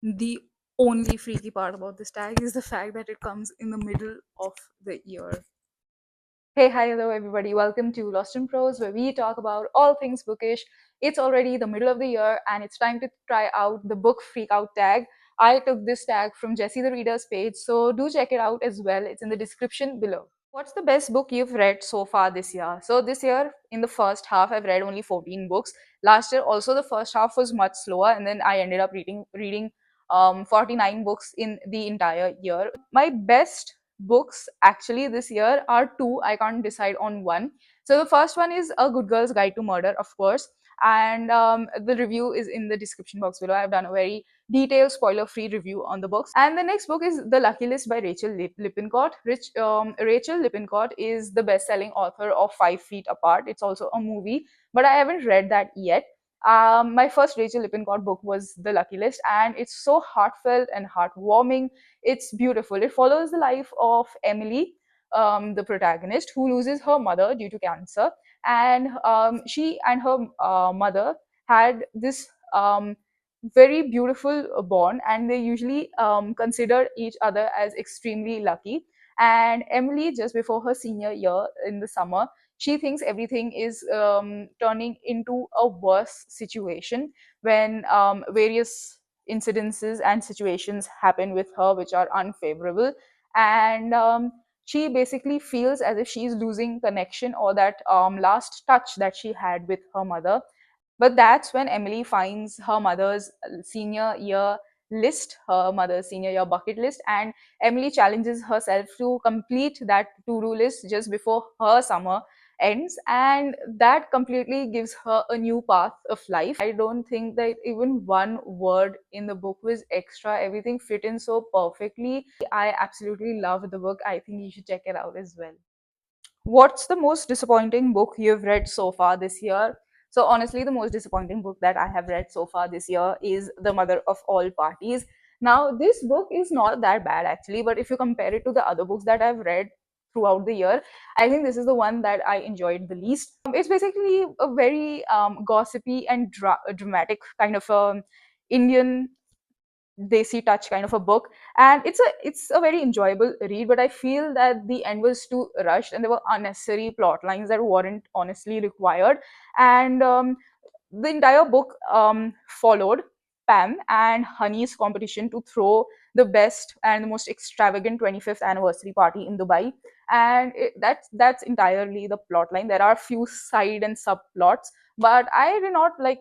The only freaky part about this tag is the fact that it comes in the middle of the year. Hey, hi, hello, everybody. Welcome to Lost in Prose, where we talk about all things bookish. It's already the middle of the year, and it's time to try out the book freak out tag. I took this tag from Jessie the Reader's page, so do check it out as well. It's in the description below. What's the best book you've read so far this year? So this year, in the first half, I've read only 14 books. Last year, also the first half was much slower, and then I ended up reading 49 books in the entire year. My best books actually this year are two. I can't decide on one. So the first one is A Good Girl's Guide to Murder, of course, and the review is in the description box below. I've done a very detailed spoiler-free review on the books. And the next book is The Lucky List by Rachel Lippincott. Rachel Lippincott is the best-selling author of 5 Feet Apart. It's also a movie, but I haven't read that yet. My first Rachel Lippincott book was The Lucky List, and it's so heartfelt and heartwarming. It's beautiful. It follows the life of Emily, the protagonist, who loses her mother due to cancer, and she and her mother had this very beautiful bond, and they usually consider each other as extremely lucky. And Emily, just before her senior year in the summer, she thinks everything is turning into a worse situation when various incidences and situations happen with her which are unfavorable. And she basically feels as if she's losing connection, or that last touch that she had with her mother. But that's when Emily finds her mother's senior year list, her mother's senior year bucket list, and Emily challenges herself to complete that to-do list just before her summer ends, and that completely gives her a new path of life. I don't think that even one word in the book was extra. Everything fit in so perfectly. I absolutely love the book. I think you should check it out as well. What's the most disappointing book you've read so far this year? So, honestly, the most disappointing book that I have read so far this year is The Mother of All Parties. Now, this book is not that bad actually, but if you compare it to the other books that I've read throughout the year, I think this is the one that I enjoyed the least. It's basically a very gossipy and dramatic kind of Indian desi touch kind of a book, and it's a very enjoyable read, but I feel that the end was too rushed and there were unnecessary plot lines that weren't honestly required. And the entire book followed Pam and Honey's competition to throw the best and the most extravagant 25th anniversary party in Dubai. And that's entirely the plot line. There are a few side and subplots, but I did not like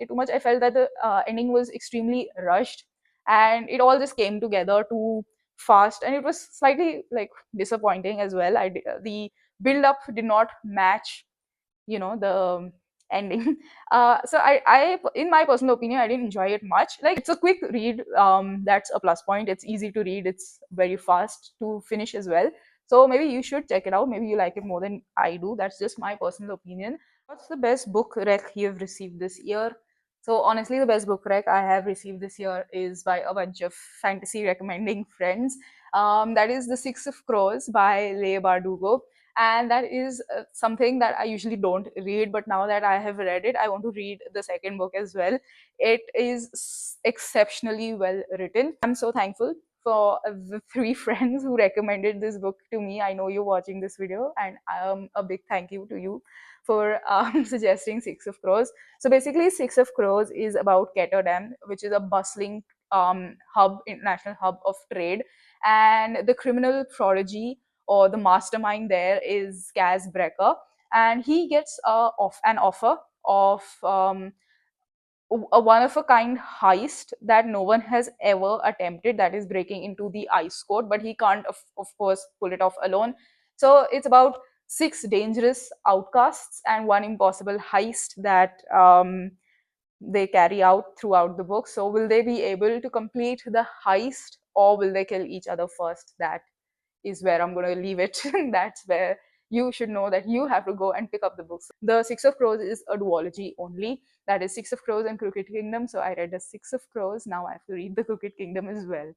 it too much. I felt that the ending was extremely rushed, and it all just came together too fast, and it was slightly like disappointing as well. The build up did not match, the ending. So I in my personal opinion, I didn't enjoy it much. Like, it's a quick read, that's a plus point. It's easy to read, it's very fast to finish as well. So maybe you should check it out. Maybe you like it more than I do. That's just my personal opinion. What's the best book rec you've received this year? So honestly, the best book rec I have received this year is by a bunch of fantasy recommending friends. That is The Six of Crows by Leigh Bardugo, and that is something that I usually don't read, but now that I have read it, I want to read the second book as well. It is exceptionally well written. I'm so thankful for the three friends who recommended this book to me. I know you're watching this video, and a big thank you to you for suggesting Six of Crows. So basically, Six of Crows is about Ketterdam, which is a bustling international hub of trade, and the criminal prodigy or the mastermind there is Kaz Brecker, and he gets an offer of a one of a kind heist that no one has ever attempted, that is breaking into the ice code, but he can't of course pull it off alone. So it's about six dangerous outcasts and one impossible heist that they carry out throughout the book. So will they be able to complete the heist, or will they kill each other first? That is where I'm going to leave it. That's where you should know that you have to go and pick up the books. The Six of Crows is a duology only. That is Six of Crows and Crooked Kingdom. So I read the Six of Crows. Now I have to read the Crooked Kingdom as well.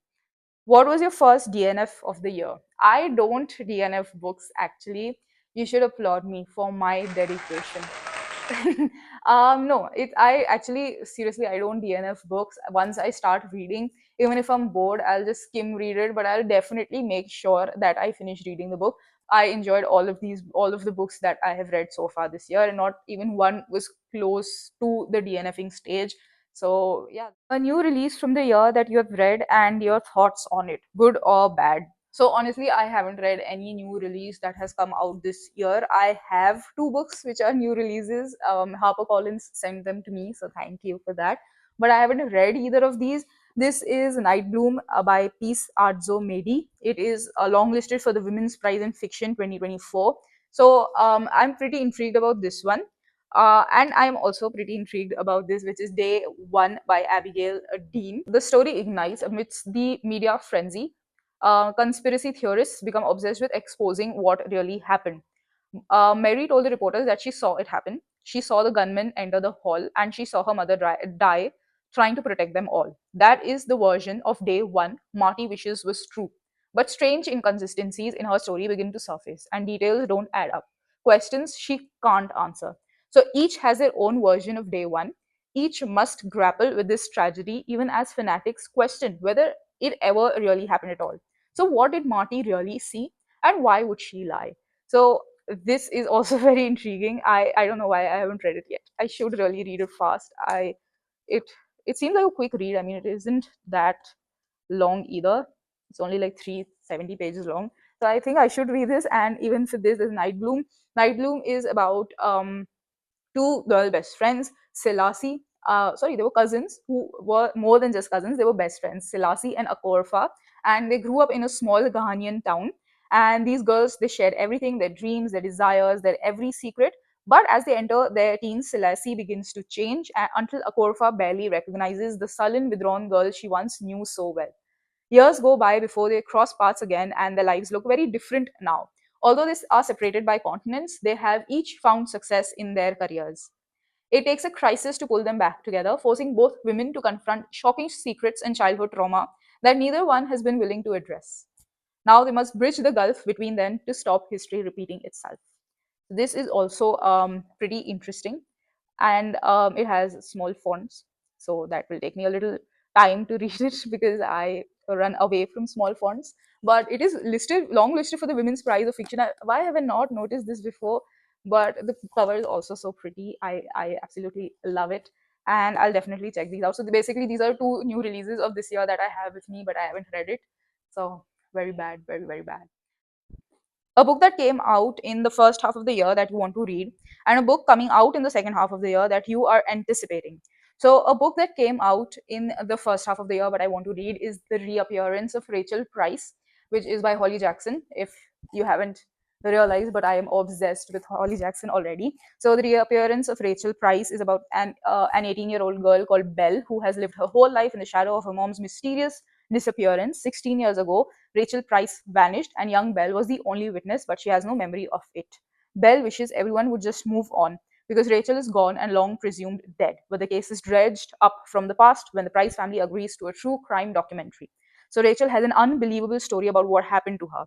What was your first DNF of the year? I don't DNF books actually. You should applaud me for my dedication. No, I actually seriously I don't DNF books. Once I start reading, even if I'm bored, I'll just skim read it, but I'll definitely make sure that I finish reading the book. I enjoyed all of the books that I have read so far this year, and not even one was close to the DNFing stage. So yeah, a new release from the year that you have read and your thoughts on it, good or bad. So honestly, I haven't read any new release that has come out this year. I have two books which are new releases. HarperCollins sent them to me, so thank you for that. But I haven't read either of these. This is Night Bloom by Peace Arzo Medi. It is longlisted for the Women's Prize in Fiction 2024. So I'm pretty intrigued about this one. And I'm also pretty intrigued about this, which is Day One by Abigail Dean. The story ignites amidst the media frenzy. Conspiracy theorists become obsessed with exposing what really happened. Mary told the reporters that she saw it happen. She saw the gunman enter the hall and she saw her mother die trying to protect them all. That is the version of Day One Marty wishes was true. But strange inconsistencies in her story begin to surface and details don't add up. Questions she can't answer. So each has their own version of Day One. Each must grapple with this tragedy, even as fanatics question whether it ever really happened at all. So, what did Marty really see, and why would she lie? So, this is also very intriguing. I don't know why I haven't read it yet. I should really read it fast. It it seems like a quick read. I mean, it isn't that long either. It's only like 370 pages long. So I think I should read this. And even for this, is Night Bloom. Night Bloom is about two girl best friends, Selassie. Sorry, they were cousins who were more than just cousins. They were best friends, Selassie and Akorfa, and they grew up in a small Ghanaian town. And these girls, they shared everything, their dreams, their desires, their every secret. But as they enter their teens, Selassie begins to change until Akorfa barely recognizes the sullen, withdrawn girl she once knew so well. Years go by before they cross paths again, and their lives look very different now. Although they are separated by continents, they have each found success in their careers. It takes a crisis to pull them back together, forcing both women to confront shocking secrets and childhood trauma that neither one has been willing to address. Now they must bridge the gulf between them to stop history repeating itself. This is also pretty interesting, and it has small fonts, so that will take me a little time to read it because I run away from small fonts. But it is listed, long listed for the Women's Prize of Fiction. Why have I not noticed this before? But the cover is also so pretty. I absolutely love it, and I'll definitely check these out. So basically, these are two new releases of this year that I have with me, but I haven't read it. So very bad, very bad. A book that came out in the first half of the year that you want to read, and a book coming out in the second half of the year that you are anticipating. So, a book that came out in the first half of the year, but I want to read, is The Reappearance of Rachel Price, which is by Holly Jackson. If you haven't realized, but I am obsessed with Holly Jackson already. So, The Reappearance of Rachel Price is about an 18-year-old girl called Belle who has lived her whole life in the shadow of her mom's mysterious disappearance. 16 years ago, Rachel Price vanished, and young Belle was the only witness, but she has no memory of it. Belle wishes everyone would just move on because Rachel is gone and long presumed dead. But the case is dredged up from the past when the Price family agrees to a true crime documentary. So Rachel has an unbelievable story about what happened to her.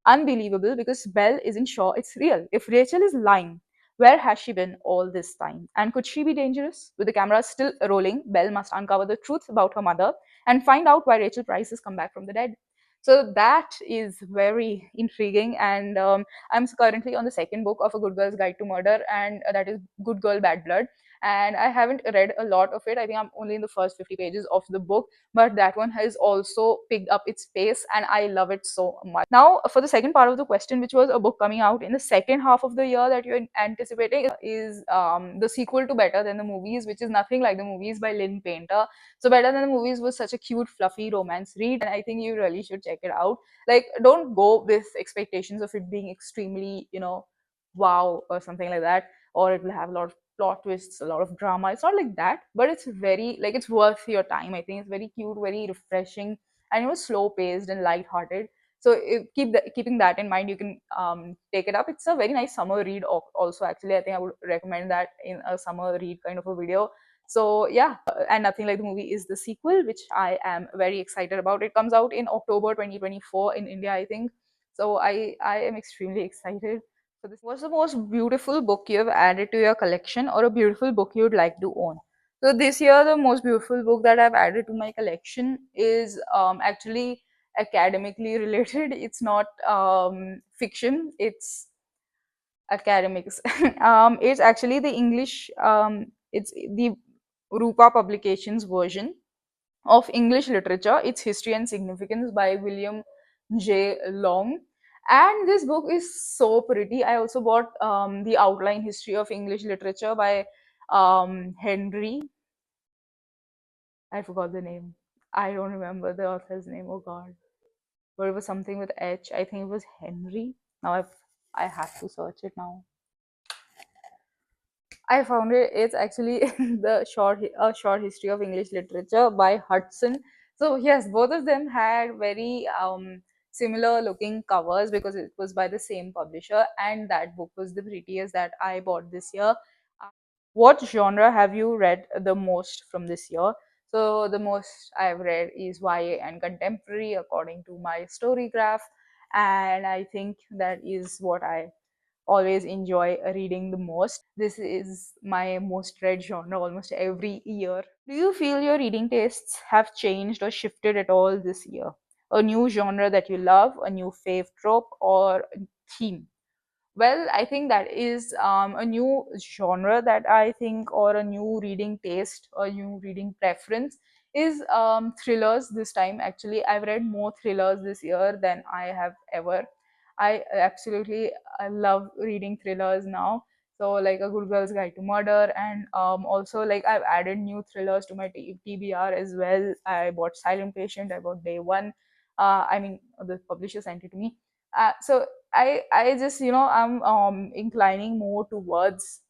Unbelievable because Belle isn't sure it's real. If Rachel is lying, where has she been all this time? And could she be dangerous? With the camera still rolling, Belle must uncover the truth about her mother and find out why Rachel Price has come back from the dead. So that is very intriguing, and I'm currently on the second book of A Good Girl's Guide to Murder, and that is Good Girl Bad Blood. And I haven't read a lot of it. I think I'm only in the first 50 pages of the book, but that one has also picked up its pace, and I love it so much. Now, for the second part of the question, which was a book coming out in the second half of the year that you're anticipating, is the sequel to Better Than the Movies, which is nothing like the movies by Lynn Painter. So Better Than the Movies was such a cute, fluffy romance read, and I think you really should check it out. Like, don't go with expectations of it being extremely, wow or something like that, or it will have a lot of plot twists, a lot of drama. It's not like that, but it's very like it's worth your time. I think it's very cute, very refreshing, and it was slow paced and light-hearted. So keeping that in mind, you can take it up. It's a very nice summer read. Also, actually, I think I would recommend that in a summer read kind of a video. So yeah, and Nothing Like the Movie is the sequel, which I am very excited about. It comes out in October 2024 in India, I think. So I am extremely excited What's the most beautiful book you have added to your collection, or a beautiful book you'd like to own? So this year, the most beautiful book that I've added to my collection is actually academically related. It's not fiction. It's academics. It's actually the English. It's the Rupa Publications version of English literature, its history and significance by William J. Long. And this book is so pretty. I also bought the outline history of English literature by Henry. I forgot the name. I don't remember the author's name. Oh God, but it was something with H. I think it was Henry. Now I have to search it now. I found it. It's actually the short history of English literature by Hudson. So yes, both of them had very similar looking covers because it was by the same publisher, and that book was the prettiest that I bought this year. What genre have you read the most from this year? So the most I've read is YA and contemporary according to my Storygraph, and I think that is what I always enjoy reading the most. This is my most read genre almost every year. Do you feel your reading tastes have changed or shifted at all this year? A new genre that you love, a new fave trope, or theme? Well, I think that is a new genre that I think, or a new reading taste, or new reading preference is thrillers this time. Actually, I've read more thrillers this year than I have ever. I absolutely I love reading thrillers now. So, like A Good Girl's Guide to Murder, and also like I've added new thrillers to my TBR as well. I bought Silent Patient, I bought Day One. I mean, the publisher sent it to me. So I just I'm inclining more towards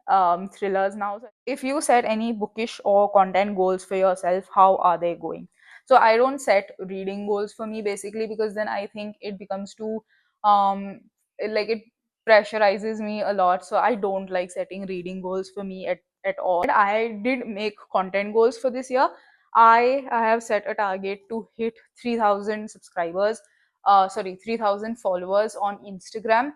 thrillers now. So if you set any bookish or content goals for yourself, how are they going? So I don't set reading goals for me basically, because then I think it becomes too it pressurizes me a lot. So I don't like setting reading goals for me at all. I did make content goals for this year. I have set a target to hit 3,000 subscribers, 3,000 followers on Instagram,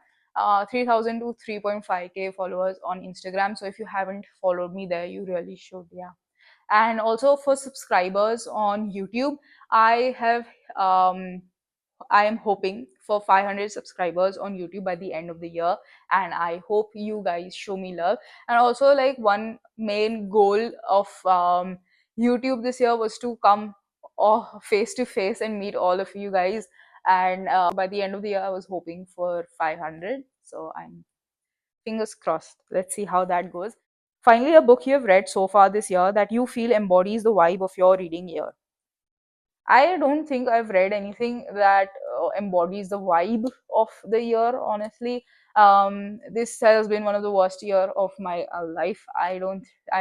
3,000 to 3.5k followers on Instagram. So if you haven't followed me there, you really should. Yeah. And also for subscribers on YouTube, I have I am hoping for 500 subscribers on YouTube by the end of the year, and I hope you guys show me love. And also, like, one main goal of YouTube this year was to come face to face and meet all of you guys. And by the end of the year, I was hoping for 500. So I'm fingers crossed. Let's see how that goes. Finally, a book you have read so far this year that you feel embodies the vibe of your reading year. I don't think I've read anything that embodies the vibe of the year, honestly. This has been one of the worst year of my life. I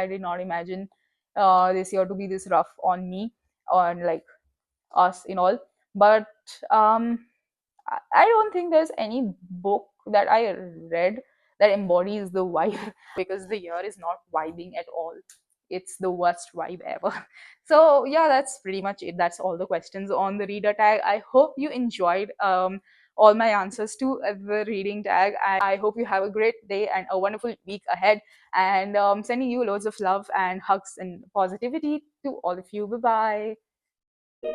did not imagine this year to be this rough on me, on like us in all. But um, I don't think there's any book that I read that embodies the vibe because the year is not vibing at all. It's the worst vibe ever. So yeah, that's pretty much it. That's all the questions on the reader tag. I hope you enjoyed all my answers to the reading tag. I hope you have a great day and a wonderful week ahead. And sending you loads of love and hugs and positivity to all of you. Bye bye.